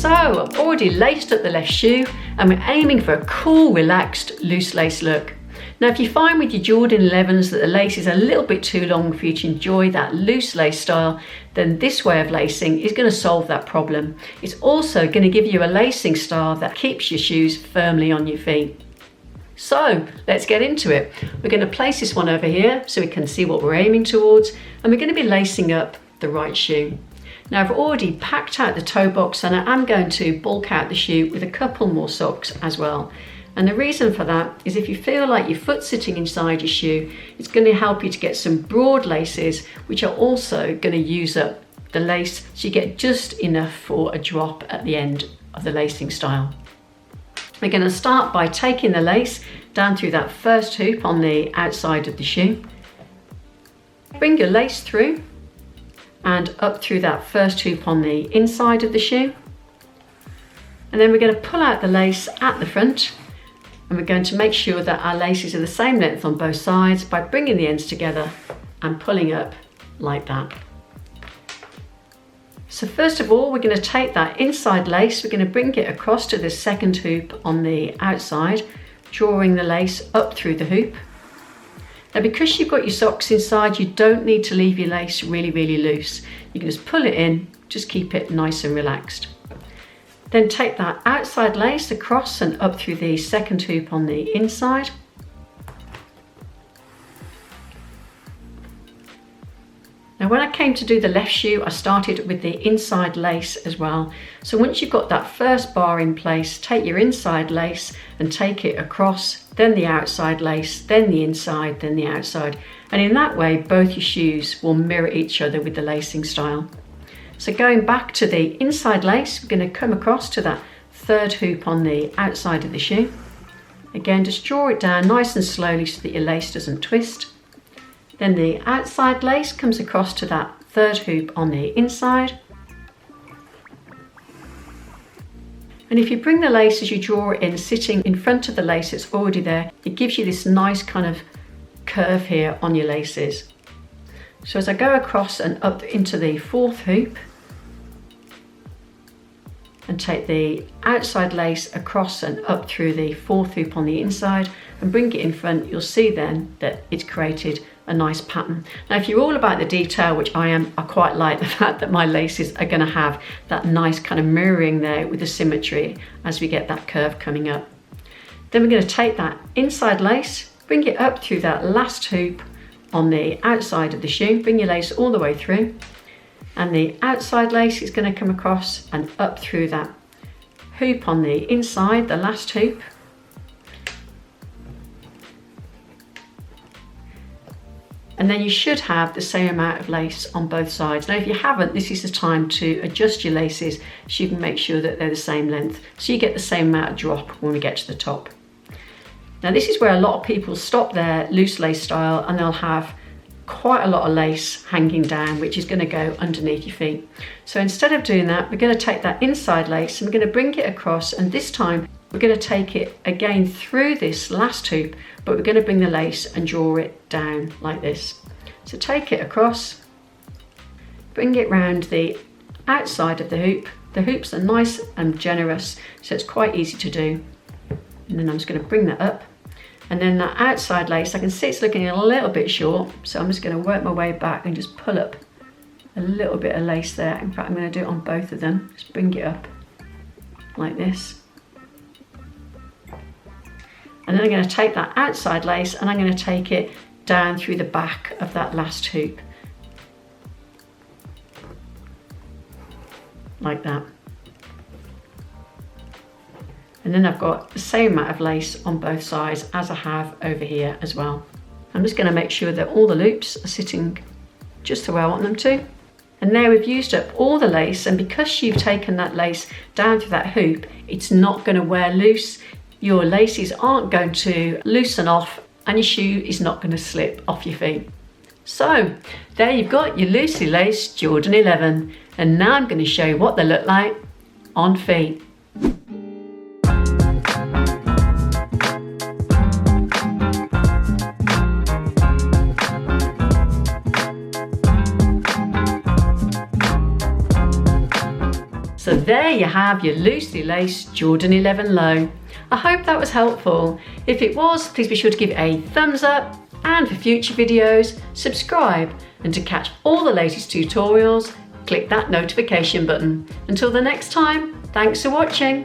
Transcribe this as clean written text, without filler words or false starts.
So I've already laced up the left shoe and we're aiming for a cool, relaxed, loose lace look. Now if you find with your Jordan 11s that the lace is a little bit too long for you to enjoy that loose lace style, then this way of lacing is going to solve that problem. It's also going to give you a lacing style that keeps your shoes firmly on your feet. So let's get into it. We're going to place this one over here so we can see what we're aiming towards, and we're going to be lacing up the right shoe. Now I've already packed out the toe box and I am going to bulk out the shoe with a couple more socks as well. And the reason for that is if you feel like your foot's sitting inside your shoe, it's going to help you to get some broad laces, which are also going to use up the lace so you get just enough for a drop at the end of the lacing style. We're going to start by taking the lace down through that first hoop on the outside of the shoe. Bring your lace through and up through that first hoop on the inside of the shoe. And then we're going to pull out the lace at the front, and we're going to make sure that our laces are the same length on both sides by bringing the ends together and pulling up like that. So first of all, we're going to take that inside lace, we're going to bring it across to the second hoop on the outside, drawing the lace up through the hoop. Now because you've got your socks inside, you don't need to leave your lace really loose. You can just pull it in, just keep it nice and relaxed. Then take that outside lace across and up through the second hoop on the inside. Now when I came to do the left shoe, I started with the inside lace as well. So once you've got that first bar in place, take your inside lace and take it across, then the outside lace, then the inside, then the outside. And in that way, both your shoes will mirror each other with the lacing style. So going back to the inside lace, we're going to come across to that third hoop on the outside of the shoe. Again, just draw it down nice and slowly so that your lace doesn't twist. Then the outside lace comes across to that third hoop on the inside. And if you bring the lace as you draw it in, sitting in front of the lace that's already there, it gives you this nice kind of curve here on your laces. So as I go across and up into the fourth hoop, and take the outside lace across and up through the fourth hoop on the inside and bring it in front, you'll see then that it's created a nice pattern. Now if you're all about the detail, which I am, I quite like the fact that my laces are going to have that nice kind of mirroring there with the symmetry as we get that curve coming up. Then we're going to take that inside lace, bring it up through that last hoop on the outside of the shoe, bring your lace all the way through, and the outside lace is going to come across and up through that hoop on the inside, the last hoop. And then you should have the same amount of lace on both sides. Now if you haven't, this is the time to adjust your laces so you can make sure that they're the same length, so you get the same amount of drop when we get to the top. Now this is where a lot of people stop their loose lace style and they'll have quite a lot of lace hanging down, which is going to go underneath your feet. So instead of doing that, we're going to take that inside lace and we're going to bring it across, and this time we're going to take it again through this last hoop, but we're going to bring the lace and draw it down like this. So take it across, bring it round the outside of the hoop. The hoops are nice and generous, so it's quite easy to do. And then I'm just going to bring that up. And then that outside lace, I can see it's looking a little bit short, so I'm just going to work my way back and just pull up a little bit of lace there. In fact, I'm going to do it on both of them. Just bring it up like this. And then I'm going to take that outside lace and I'm going to take it down through the back of that last hoop. Like that. And then I've got the same amount of lace on both sides as I have over here as well. I'm just going to make sure that all the loops are sitting just the way I want them to. And there we've used up all the lace, and because you've taken that lace down through that hoop, it's not going to wear loose. Your laces aren't going to loosen off and your shoe is not going to slip off your feet. So there you've got your loosely laced Jordan 11, and now I'm going to show you what they look like on feet. So there you have your loosely laced Jordan 11 Low. I hope that was helpful. If it was, please be sure to give it a thumbs up, and for future videos, subscribe, and to catch all the latest tutorials, click that notification button. Until the next time, thanks for watching.